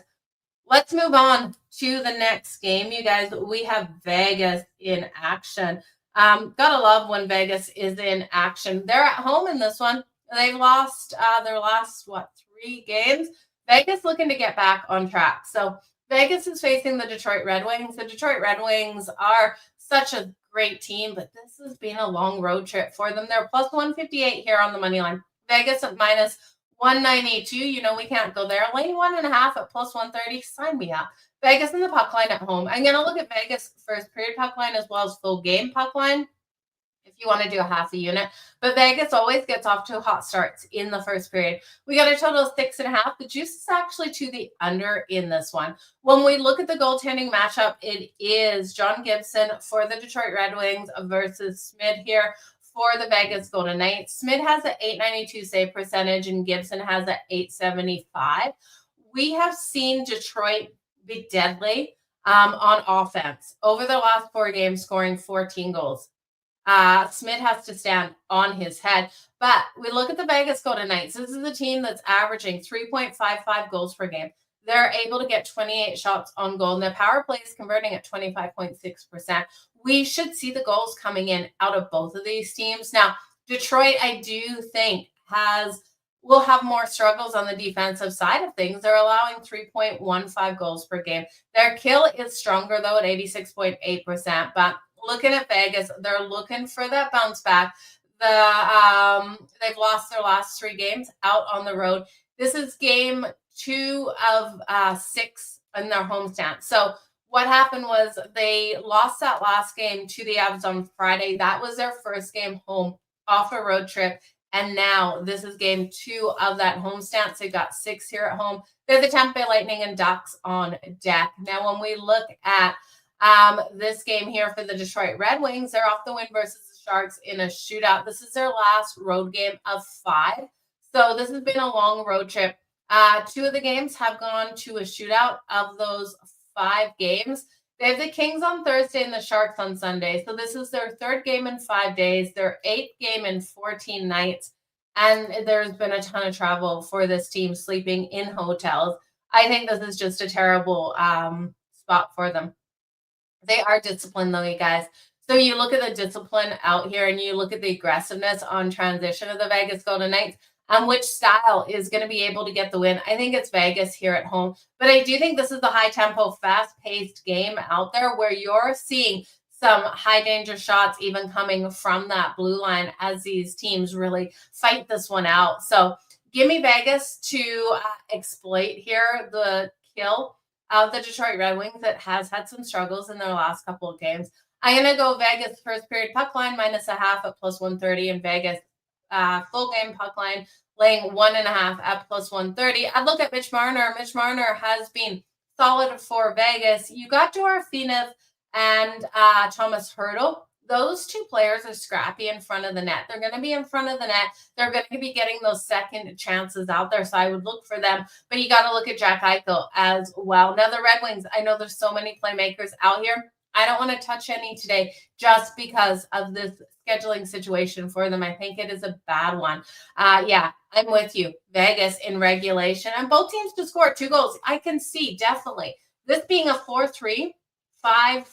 Let's move on to the next game, you guys. We have Vegas in action. Gotta love when Vegas is in action. They're at home in this one. They've lost their last, 3 games. Vegas looking to get back on track. So Vegas is facing the Detroit Red Wings. The Detroit Red Wings are such a great team, but this has been a long road trip for them. They're plus 158 here on the money line. Vegas at minus 192. You know we can't go there. Lane 1.5 at plus 130. Sign me up. Vegas in the puck line at home. I'm going to look at Vegas first period puck line as well as full game puck line if you want to do a half a unit. But Vegas always gets off to hot starts in the first period. We got a total of 6.5. The juice is actually to the under in this one. When we look at the goaltending matchup, it is John Gibson for the Detroit Red Wings versus Smid here for the Vegas Golden Knights. Smid has an .892 save percentage and Gibson has an .875. We have seen Detroit be deadly on offense over the last 4 games, scoring 14 goals. Smith has to stand on his head. But we look at the Vegas Golden Knights. This is a team that's averaging 3.55 goals per game. They're able to get 28 shots on goal, and their power play is converting at 25.6%. We should see the goals coming in out of both of these teams. Now, Detroit, I do think, will have more struggles on the defensive side of things. They're allowing 3.15 goals per game. Their kill is stronger, though, at 86.8%. But looking at Vegas, they're looking for that bounce back. They've lost their last 3 games out on the road. This is game 2 of 6 in their homestand. So what happened was they lost that last game to the Avs on Friday. That was their first game home off a road trip. And now this is game 2 of that homestand. So they got 6 here at home. They're the Tampa Bay Lightning and Ducks on deck. Now, when we look at this game here for the Detroit Red Wings, they're off the win versus the Sharks in a shootout. This is their last road game of 5. So this has been a long road trip. 2 of the games have gone to a shootout. Of those 5 games, they have the Kings on Thursday and the Sharks on Sunday. So this is their 3rd game in 5 days, their 8th game in 14 nights. And there's been a ton of travel for this team, sleeping in hotels. I think this is just a terrible spot for them. They are disciplined, though, you guys. So you look at the discipline out here and you look at the aggressiveness on transition of the Vegas Golden Knights and which style is going to be able to get the win. I think it's Vegas here at home. But I do think this is the high-tempo, fast-paced game out there where you're seeing some high-danger shots even coming from that blue line as these teams really fight this one out. So give me Vegas to exploit here the kill of the Detroit Red Wings that has had some struggles in their last couple of games. I'm going to go Vegas first period puck line -0.5 at plus 130 and Vegas full game puck line laying 1.5 at plus 130. I'd look at Mitch Marner. Mitch Marner has been solid for Vegas. You got Dora Phoenix and Thomas Hertl Those two players are scrappy in front of the net. They're going to be in front of the net. They're going to be getting those second chances out there. So I would look for them. But you got to look at Jack Eichel as well. Now, the Red Wings, I know there's so many playmakers out here. I don't want to touch any today just because of this scheduling situation for them. I think it is a bad one. Yeah, I'm with you. Vegas in regulation. And both teams to score 2 goals. I can see definitely this being a 4-3. 5-3,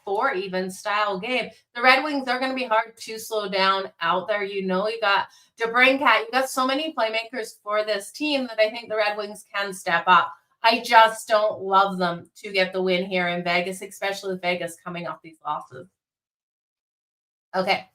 5-4 even style game. The Red Wings are going to be hard to slow down out there. You got DeBrincat. You got so many playmakers for this team that I think the Red Wings can step up. I just don't love them to get the win here in Vegas, especially with Vegas coming off these losses. Okay.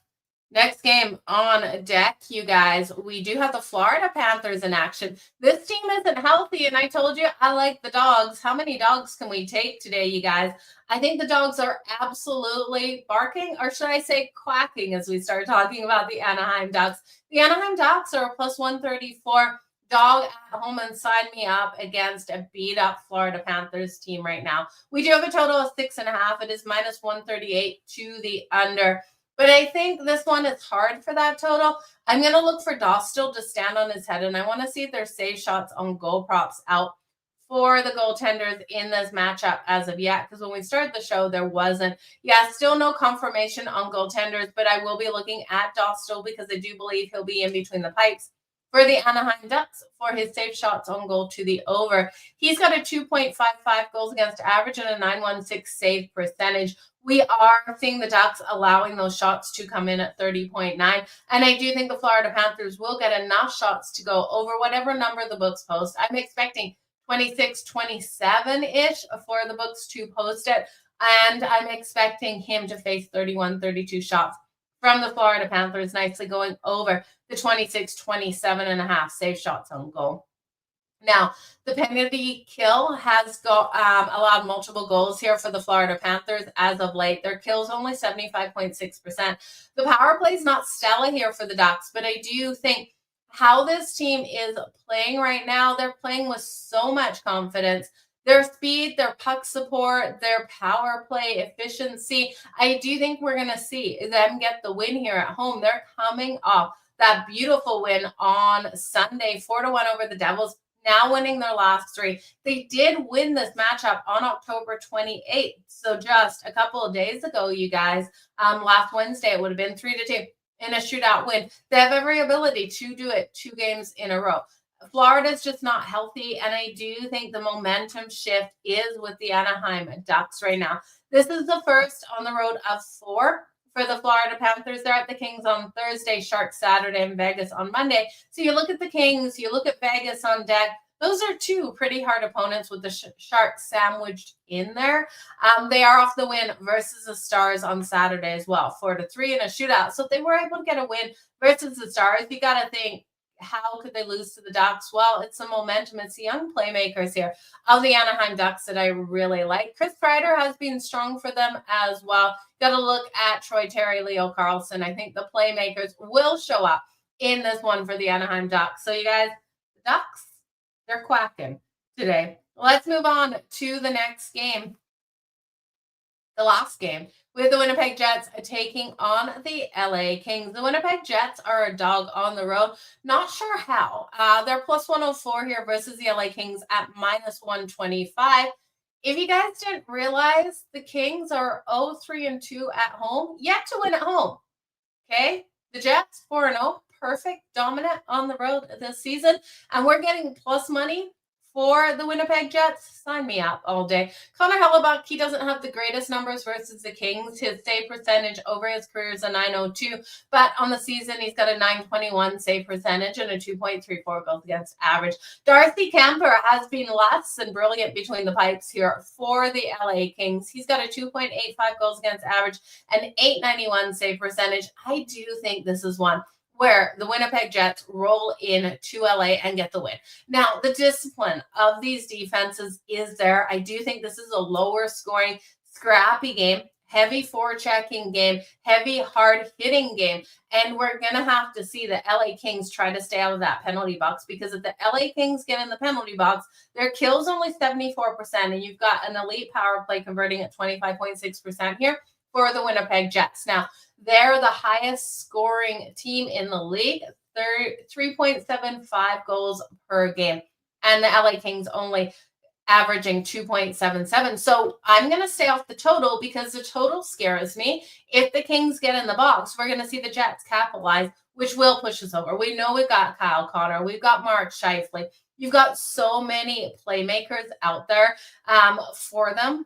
Next game on deck, you guys, we do have the Florida Panthers in action. This team isn't healthy, and I told you I like the dogs. How many dogs can we take today, you guys? I think the dogs are absolutely barking, or should I say quacking, as we start talking about the Anaheim Ducks. The Anaheim Ducks are a plus 134 dog at home, and sign me up against a beat-up Florida Panthers team right now. We do have a total of 6.5. It is minus 138 to the under. But I think this one is hard for that total. I'm going to look for Dostal to stand on his head, and I want to see if there's save shots on goal props out for the goaltenders in this matchup as of yet, because when we started the show, there wasn't. Yeah, still no confirmation on goaltenders, but I will be looking at Dostal because I do believe he'll be in between the pipes for the Anaheim Ducks for his save shots on goal to the over. He's got a 2.55 goals against average and a 916 save percentage. We are seeing the Ducks allowing those shots to come in at 30.9. And I do think the Florida Panthers will get enough shots to go over whatever number the books post. I'm expecting 26, 27-ish for the books to post it. And I'm expecting him to face 31, 32 shots from the Florida Panthers, nicely going over the 26, 27.5 save shots on goal. Now, the penalty kill has allowed multiple goals here for the Florida Panthers as of late. Their kill's only 75.6%. The power play is not stellar here for the Ducks, but I do think how this team is playing right now, they're playing with so much confidence. Their speed, their puck support, their power play efficiency. I do think we're going to see them get the win here at home. They're coming off that beautiful win on Sunday, 4-1 over the Devils, now winning their last 3. They did win this matchup on October 28th. So just a couple of days ago, you guys, last Wednesday, it would have been 3-2 in a shootout win. They have every ability to do it 2 games in a row. Florida's just not healthy, and I do think the momentum shift is with the Anaheim Ducks right now. This is the first on the road of 4 for the Florida Panthers. They're at the Kings on Thursday, Sharks Saturday, and Vegas on Monday. So you look at the Kings, you look at Vegas on deck. Those are 2 pretty hard opponents with the Sharks sandwiched in there. They are off the win versus the Stars on Saturday as well, 4-3 in a shootout. So if they were able to get a win versus the Stars, you got to think, how could they lose to the Ducks? Well, it's the momentum. It's the young playmakers here of the Anaheim Ducks that I really like. Chris Kreider has been strong for them as well. Got to look at Troy Terry, Leo Carlson. I think the playmakers will show up in this one for the Anaheim Ducks. So you guys, the Ducks, they're quacking today. Let's move on to the next game. The last game, with the Winnipeg Jets taking on the LA Kings. The Winnipeg Jets are a dog on the road. Not sure how. They're plus 104 here versus the LA Kings at minus 125. If you guys didn't realize, the Kings are 0-3-2 at home, yet to win at home. Okay? The Jets 4-0, perfect, dominant on the road this season. And we're getting plus money for the Winnipeg Jets. Sign me up all day. Connor Hellebuck, he doesn't have the greatest numbers versus the Kings. His save percentage over his career is a 902, but on the season, he's got a 921 save percentage and a 2.34 goals against average. Darcy Kemper has been less than brilliant between the pipes here for the LA Kings. He's got a 2.85 goals against average and 891 save percentage. I do think this is one where the Winnipeg Jets roll in to LA and get the win. Now, the discipline of these defenses is there. I do think this is a lower scoring, scrappy game, heavy forechecking game, heavy hard-hitting game. And we're going to have to see the LA Kings try to stay out of that penalty box, because if the LA Kings get in the penalty box, their kill's only 74%, and you've got an elite power play converting at 25.6% here for the Winnipeg Jets. Now, they're the highest scoring team in the league, 3.75 goals per game. And the LA Kings only averaging 2.77. So I'm going to stay off the total because the total scares me. If the Kings get in the box, we're going to see the Jets capitalize, which will push us over. We know we've got Kyle Connor. We've got Mark Scheifele. You've got so many playmakers out there for them.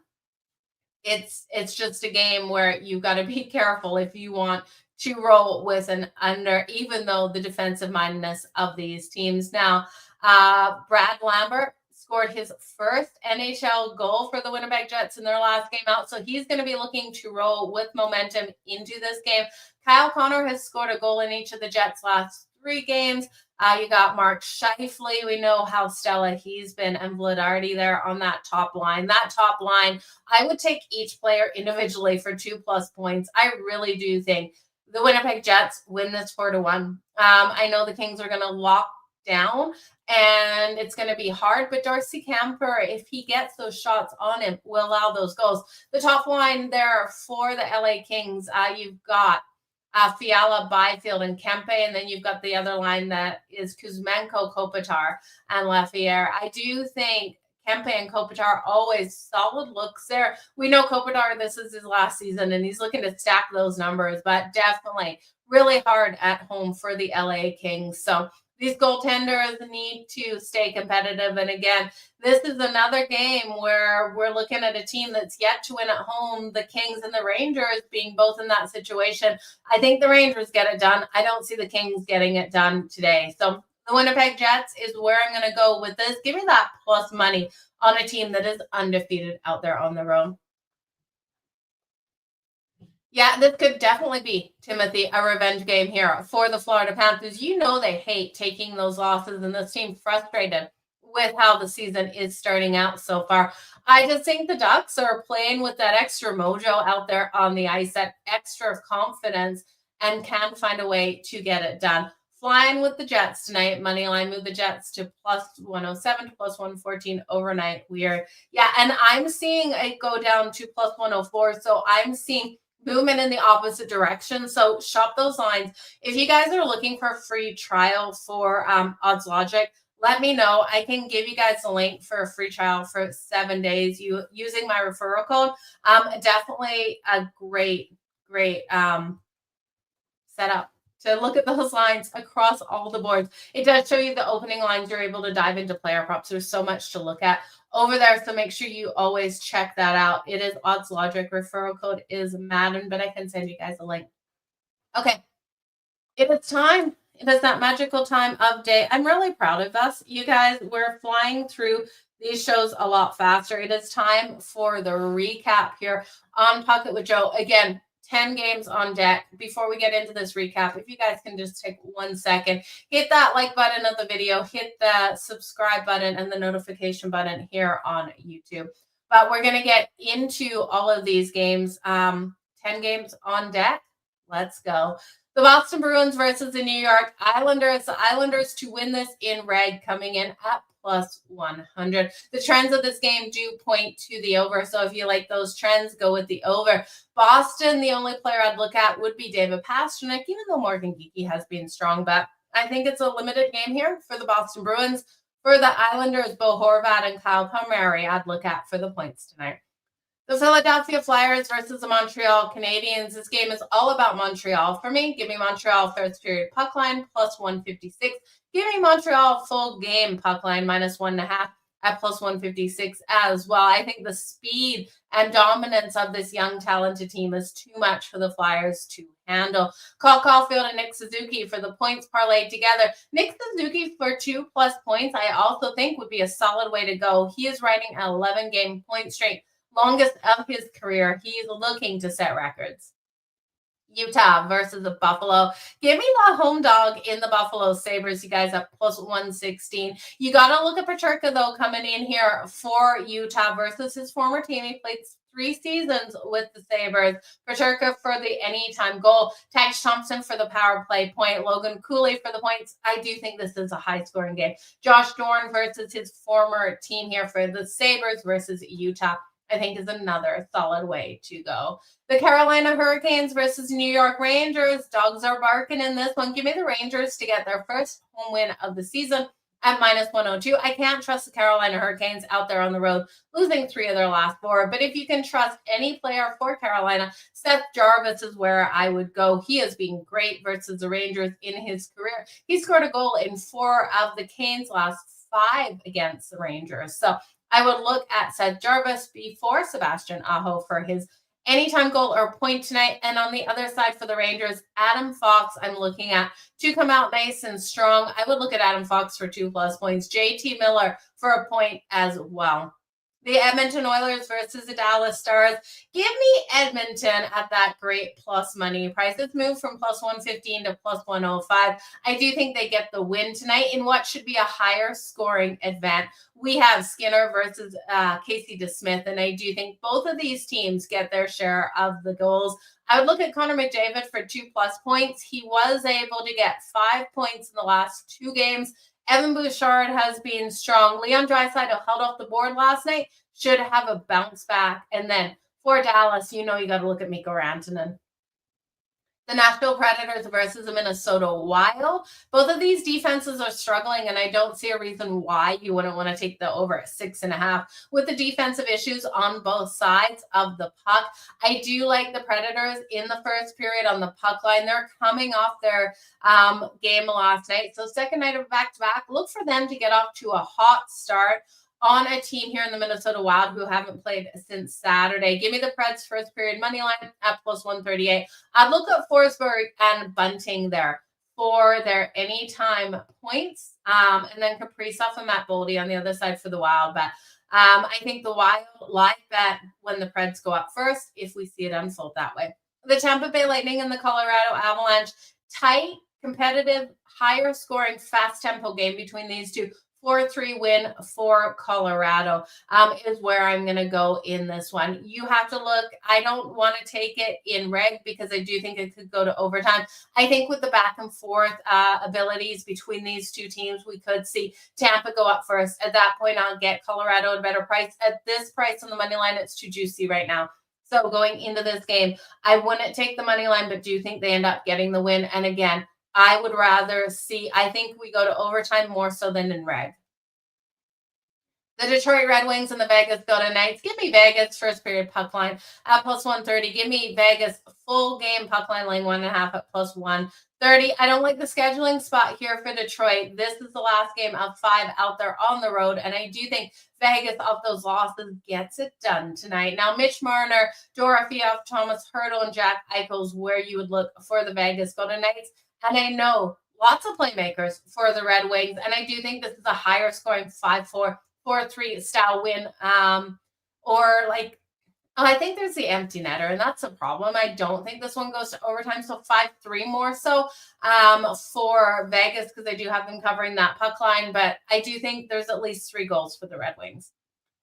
It's just a game where you've got to be careful if you want to roll with an under, even though the defensive mindedness of these teams. Now, Brad Lambert scored his first NHL goal for the Winnipeg Jets in their last game out, so he's going to be looking to roll with momentum into this game. Kyle Connor has scored a goal in each of the Jets' last 3 games. You got Mark Scheifele. We know how stellar he's been, and Vladardi there on that top line. That top line, I would take each player individually for 2+ points. I really do think the Winnipeg Jets win this 4-1. I know the Kings are going to lock down, and it's going to be hard, but Darcy Camper, if he gets those shots on him, will allow those goals. The top line there for the LA Kings, you've got Fiala, Byfield, and Kempe, and then you've got the other line that is Kuzmenko, Kopitar, and Lafayette. I do think Kempe and Kopitar always solid looks there. We know Kopitar, this is his last season, and he's looking to stack those numbers, but definitely really hard at home for the LA Kings. So these goaltenders need to stay competitive. And again, this is another game where we're looking at a team that's yet to win at home, the Kings and the Rangers being both in that situation. I think the Rangers get it done. I don't see the Kings getting it done today. So the Winnipeg Jets is where I'm going to go with this. Give me that plus money on a team that is undefeated out there on the road. Yeah, this could definitely be, Timothy, a revenge game here for the Florida Panthers. You know they hate taking those losses, and this team frustrated with how the season is starting out so far. I just think the Ducks are playing with that extra mojo out there on the ice, that extra confidence, and can find a way to get it done. Flying with the Jets tonight. Moneyline move the Jets to plus 107 to plus 114 overnight. Weird. Yeah, and I'm seeing it go down to plus 104. So I'm seeing movement in the opposite direction. So shop those lines. If you guys are looking for a free trial for Odds Logic, let me know. I can give you guys a link for a free trial for 7 days using my referral code. Definitely a great setup to look at those lines across all the boards. It does show you the opening lines. You're able to dive into player props. There's so much to look at over there, so make sure you always check that out. It is Odds Logic. Referral code is Madden, but I can send you guys a link. Okay, it is time. It is that magical time of day. I'm really proud of us. You guys, we're flying through these shows a lot faster. It is time for the recap here on Pocket with Joe. Again, 10 games on deck. Before we get into this recap, if you guys can just take 1 second, hit that like button of the video, hit the subscribe button and the notification button here on YouTube. But we're going to get into all of these games. 10 games on deck. Let's go. The Boston Bruins versus the New York Islanders. The Islanders to win this in red, coming in at plus 100. The trends of this game do point to the over. So if you like those trends, go with the over. Boston, the only player I'd look at would be David Pastrnak, even though Morgan Geekie has been strong. But I think it's a limited game here for the Boston Bruins. For the Islanders, Bo Horvat and Kyle Palmieri, I'd look at for the points tonight. The Philadelphia Flyers versus the Montreal Canadiens. This game is all about Montreal. For me, give me Montreal first period puck line plus 156. Give me Montreal full game puck line minus 1.5 at plus 156 as well. I think the speed and dominance of this young, talented team is too much for the Flyers to handle. Cole Caulfield and Nick Suzuki for the points parlay together. Nick Suzuki for 2+ points, I also think would be a solid way to go. He is riding an 11-game point streak, longest of his career. He's looking to set records. Utah versus the Buffalo. Give me the home dog in the Buffalo Sabres, you guys, at plus 116. You got to look at Peterka, though, coming in here for Utah versus his former team. He played 3 seasons with the Sabres. Peterka for the anytime goal. Tage Thompson for the power play point. Logan Cooley for the points. I do think this is a high-scoring game. Josh Dorn versus his former team here for the Sabres versus Utah. I think is another solid way to go. The Carolina Hurricanes versus New York Rangers. Dogs are barking in this one. Give me the Rangers to get their first home win of the season at -102. I can't trust the Carolina Hurricanes out there on the road, losing 3 of their last 4. But if you can trust any player for Carolina, Seth Jarvis is where I would go. He has been great versus the Rangers in his career. He scored a goal in 4 of the Canes' last 5 against the Rangers. So I would look at Seth Jarvis before Sebastian Aho for his anytime goal or point tonight. And on the other side for the Rangers, Adam Fox, I'm looking at to come out nice and strong. I would look at Adam Fox for 2+ points. JT Miller for a point as well. The Edmonton Oilers versus the Dallas Stars. Give me Edmonton at that great plus money price. It's moved from +115 to +105. I do think they get the win tonight in what should be a higher scoring event. We have Skinner versus Casey DeSmith, and I do think both of these teams get their share of the goals. I would look at Connor McDavid for 2+ points. He was able to get 5 points in the last 2 games. Evan Bouchard has been strong. Leon Draisaitl held off the board last night. Should have a bounce back. And then for Dallas, you got to look at Mikko Rantanen. The Nashville Predators versus the Minnesota Wild. Both of these defenses are struggling, and I don't see a reason why you wouldn't want to take the over at 6.5 with the defensive issues on both sides of the puck. I do like the Predators in the first period on the puck line. They're coming off their game last night. So second night of back-to-back, look for them to get off to a hot start on a team here in the Minnesota Wild who haven't played since Saturday. Give me the Preds first period money line at +138. I'd look at Forsberg and Bunting there for their anytime points. And then Kaprizov and Matt Boldy on the other side for the Wild. But I think the Wild like that when the Preds go up first, if we see it unfold that way. The Tampa Bay Lightning and the Colorado Avalanche. Tight, competitive, higher scoring, fast tempo game between these two. 4-3 win for Colorado is where I'm going to go in this one. You have to look. I don't want to take it in reg because I do think it could go to overtime. I think with the back and forth abilities between these two teams, we could see Tampa go up first. At that point, I'll get Colorado at a better price. At this price on the money line, it's too juicy right now. So going into this game, I wouldn't take the money line, but do think they end up getting the win. And again, I would rather see, I think we go to overtime more so than in reg. The Detroit Red Wings and the Vegas Golden Knights. Give me Vegas first period puck line at +130. Give me Vegas full game puck line laying 1.5 at +130. I don't like the scheduling spot here for Detroit. This is the last game of 5 out there on the road, and I do think Vegas off those losses gets it done tonight. Now, Mitch Marner, Dorofeev, Thomas Hertl, and Jack Eichel's where you would look for the Vegas Golden Knights. And I know lots of playmakers for the Red Wings, and I do think this is a higher scoring 5-4, 4-3 style win. I think there's the empty netter, and that's a problem. I don't think this one goes to overtime, so 5-3 more so for Vegas because I do have them covering that puck line, but I do think there's at least 3 goals for the Red Wings.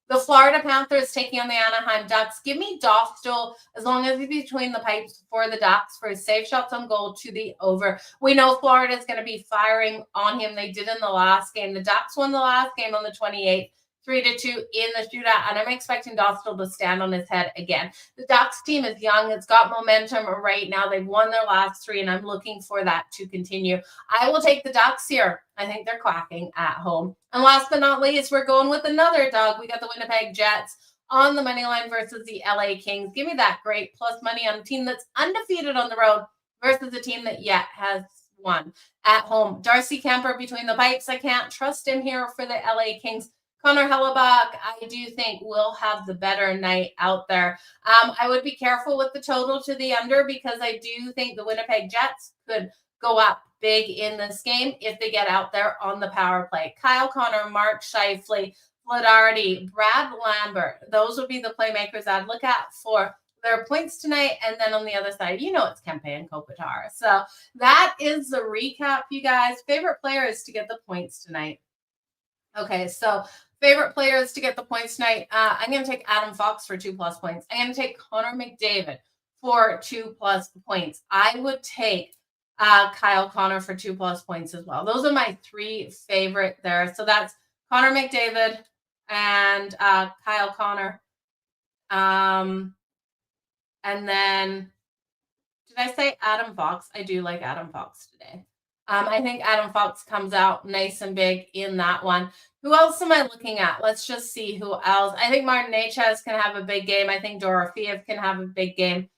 The Florida Panthers taking on the Anaheim Ducks. Give me Dostal as long as he's between the pipes for the Ducks for his save shots on goal to the over. We know Florida is going to be firing on him. They did in the last game. The Ducks won the last game on the 28th. 3-2 in the shootout, and I'm expecting Dostal to stand on his head again. The Ducks team is young. It's got momentum right now. They've won their last 3, and I'm looking for that to continue. I will take the Ducks here. I think they're quacking at home. And last but not least, we're going with another dog. We got the Winnipeg Jets on the money line versus the LA Kings. Give me that great plus money on a team that's undefeated on the road versus a team that yet has won at home. Darcy Kemper between the pipes. I can't trust him here for the LA Kings. Connor Hellebuck, I do think will have the better night out there. I would be careful with the total to the under because I do think the Winnipeg Jets could go up big in this game if they get out there on the power play. Kyle Connor, Mark Scheifele, Flaherty, Brad Lambert. Those would be the playmakers I'd look at for their points tonight. And then on the other side, it's Kempe and Kopitar. So that is the recap, you guys. Favorite players to get the points tonight. Okay, so favorite players to get the points tonight. I'm going to take Adam Fox for 2+ points. I'm going to take Connor McDavid for 2+ points. I would take Kyle Connor for 2+ points as well. Those are my 3 favorite there. So that's Connor McDavid and Kyle Connor And then, did I say Adam Fox? I do like Adam Fox today. I think Adam Fox comes out nice and big in that one. Who else am I looking at? Let's just see who else. I think Martin Necas can have a big game. I think Dorofeev can have a big game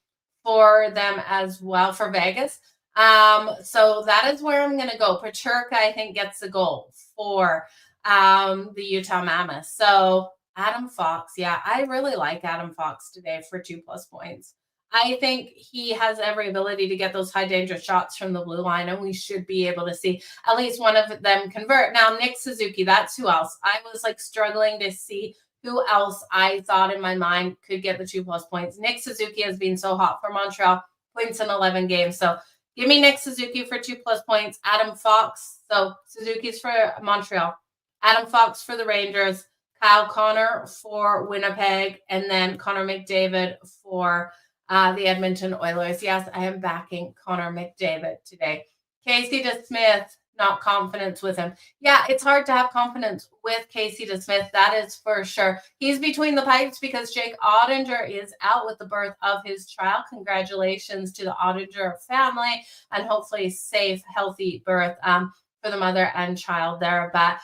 for them as well for Vegas. So that is where I'm going to go. Paterka, I think, gets the goal for the Utah Mammoths. So Adam Fox, yeah, I really like Adam Fox today for 2+ points. I think he has every ability to get those high danger shots from the blue line, and we should be able to see at least one of them convert. Now, Nick Suzuki, that's who else. I was like struggling to see who else I thought in my mind could get the 2+ points. Nick Suzuki has been so hot for Montreal, points in 11 games. So give me Nick Suzuki for 2+ points. Adam Fox, so Suzuki's for Montreal. Adam Fox for the Rangers. Kyle Connor for Winnipeg. And then Connor McDavid for the Edmonton Oilers. Yes, I am backing Connor McDavid today. Casey DeSmith, not confidence with him. Yeah, it's hard to have confidence with Casey DeSmith. That is for sure. He's between the pipes because Jake Ottinger is out with the birth of his child. Congratulations to the Ottinger family and hopefully safe, healthy birth for the mother and child there. But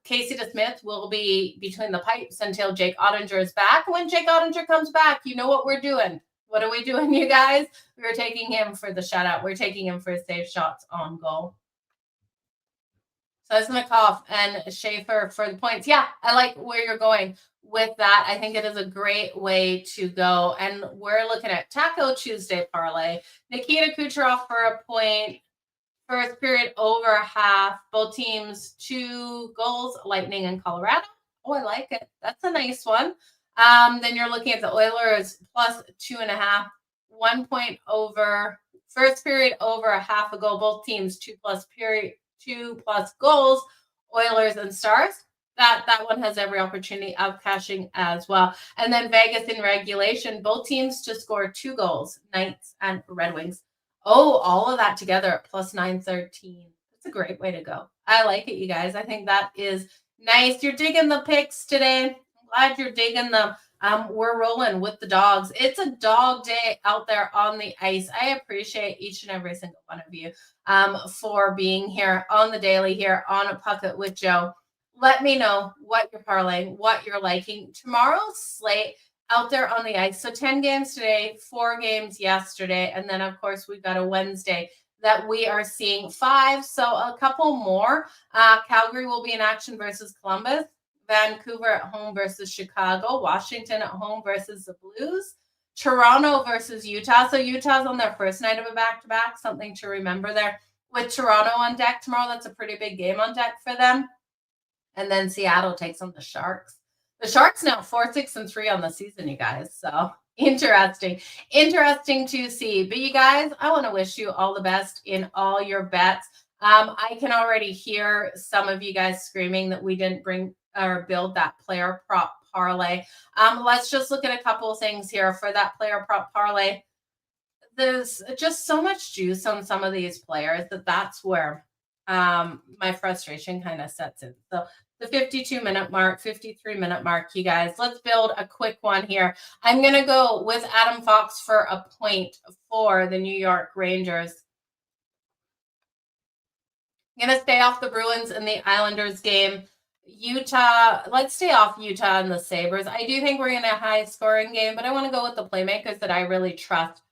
Casey DeSmith will be between the pipes until Jake Ottinger is back. When Jake Ottinger comes back, you know what we're doing. What are we doing, you guys? We're taking him for the shutout. We're taking him for safe shots on goal. Seismikoff and Schaefer for the points. Yeah, I like where you're going with that. I think it is a great way to go. And we're looking at Taco Tuesday parlay. Nikita Kucherov for a point. First period over half. Both teams 2 goals. Lightning and Colorado. Oh, I like it. That's a nice one. Then you're looking at the Oilers plus 2.5, 1 point over. First period over a half a goal. Both teams 2+ goals. Oilers and Stars. That one has every opportunity of cashing as well. And then Vegas in regulation. Both teams to score 2 goals. Knights and Red Wings. Oh, all of that together at plus 913. That's a great way to go. I like it, you guys. I think that is nice. You're digging the picks today. Glad you're digging them. We're rolling with the dogs. It's a dog day out there on the ice. I appreciate each and every single one of you for being here on the daily here on a Puck It with Joe. Let me know what you're parlaying, what you're liking. Tomorrow's slate out there on the ice. So 10 games today, 4 games yesterday, and then of course we've got a Wednesday that we are seeing 5. So a couple more. Calgary will be in action versus Columbus. Vancouver at home versus Chicago. Washington at home versus the Blues. Toronto versus Utah. So Utah's on their first night of a back-to-back. Something to remember there. With Toronto on deck tomorrow, that's a pretty big game on deck for them. And then Seattle takes on the Sharks. The Sharks now 4-6-3 on the season, you guys. So interesting to see. But you guys, I want to wish you all the best in all your bets. I can already hear some of you guys screaming that we didn't bring or build that player prop parlay. Let's just look at a couple of things here for that player prop parlay. There's just so much juice on some of these players that's where my frustration kind of sets in. So the 52-minute mark, 53-minute mark, you guys, let's build a quick one here. I'm going to go with Adam Fox for a point for the New York Rangers. I'm going to stay off the Bruins and the Islanders game. Utah, let's stay off Utah and the Sabres. I do think we're in a high-scoring game, but I want to go with the playmakers that I really trust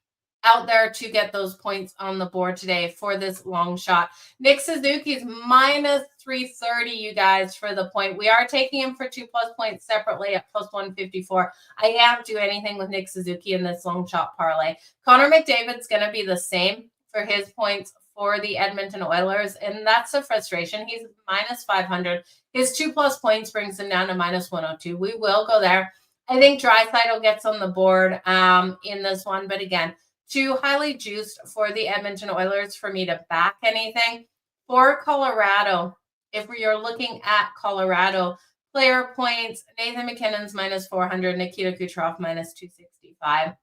out there to get those points on the board today for this long shot. Nick Suzuki's minus 330, you guys, for the point. We are taking him for 2+ points separately at plus 154. I can't do anything with Nick Suzuki in this long shot parlay. Connor McDavid's going to be the same for his points for the Edmonton Oilers, and that's a frustration. He's minus 500. His 2+ points brings him down to minus 102. We will go there. I think Draisaitl gets on the board in this one, but again, too highly juiced for the Edmonton Oilers for me to back anything. For Colorado, if we are looking at Colorado, player points, Nathan McKinnon's minus 400, Nikita Kucherov minus 265.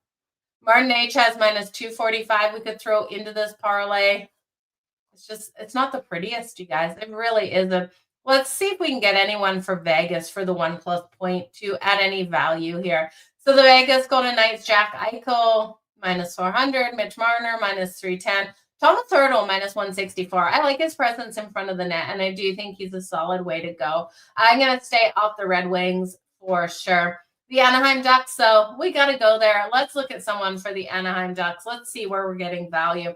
Martin Necas minus 245 we could throw into this parlay. It's not the prettiest, you guys. It really isn't. Let's see if we can get anyone for Vegas for the 1+ point to add any value here. So the Vegas Golden Knights, Jack Eichel, -400. Mitch Marner, -310. Thomas Hertl, -164. I like his presence in front of the net, and I do think he's a solid way to go. I'm going to stay off the Red Wings for sure. The Anaheim Ducks, so we got to go there. Let's look at someone for the Anaheim Ducks. Let's see where we're getting value.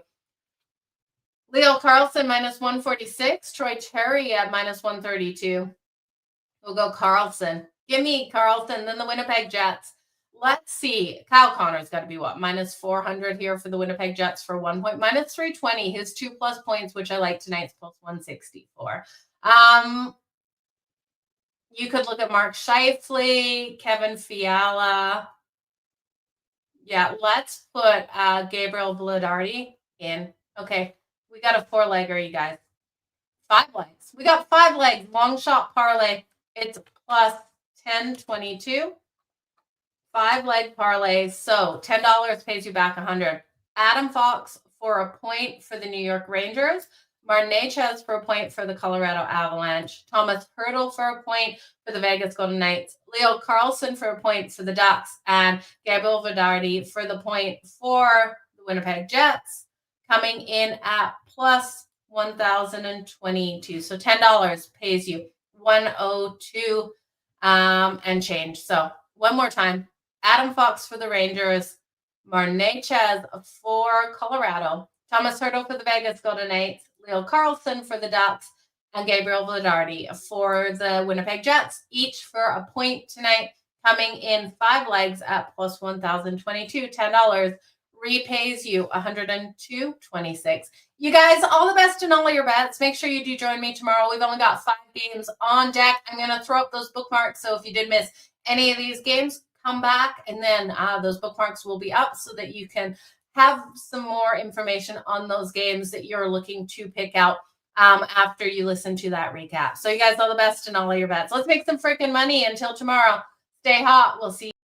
Leo Carlson, -146. Troy Terry at -132. We'll go Carlson. Give me Carlson. Then the Winnipeg Jets. Let's see. Kyle Connor's got to be what? -400 here for the Winnipeg Jets for 1 point. -320. His 2+ points, which I like tonight's +164. You could look at Mark Scheifele, Kevin Fiala. Yeah, let's put Gabriel Vladardi in. Okay, we got a 4-legger, you guys. 5 legs. We got 5 legs. Longshot parlay. It's +1022. 5-leg parlays. So $10 pays you back 100. Adam Fox for a point for the New York Rangers. Martin Necas for a point for the Colorado Avalanche. Thomas Hertl for a point for the Vegas Golden Knights. Leo Carlson for a point for the Ducks. And Gabriel Vladardi for the point for the Winnipeg Jets. Coming in at +1,022. So $10 pays you 102 and change. So one more time. Adam Fox for the Rangers, Martin Necas for Colorado, Thomas Hertl for the Vegas Golden Knights, Leo Carlson for the Ducks, and Gabriel Vladardi for the Winnipeg Jets, each for a point tonight, coming in 5 legs at +1,022. $10 repays you 102.26. You guys, all the best in all of your bets. Make sure you do join me tomorrow. We've only got 5 games on deck. I'm going to throw up those bookmarks, so if you did miss any of these games, come back, and then those bookmarks will be up so that you can have some more information on those games that you're looking to pick out after you listen to that recap. So you guys, all the best in all of your bets. Let's make some freaking money until tomorrow. Stay hot. We'll see you.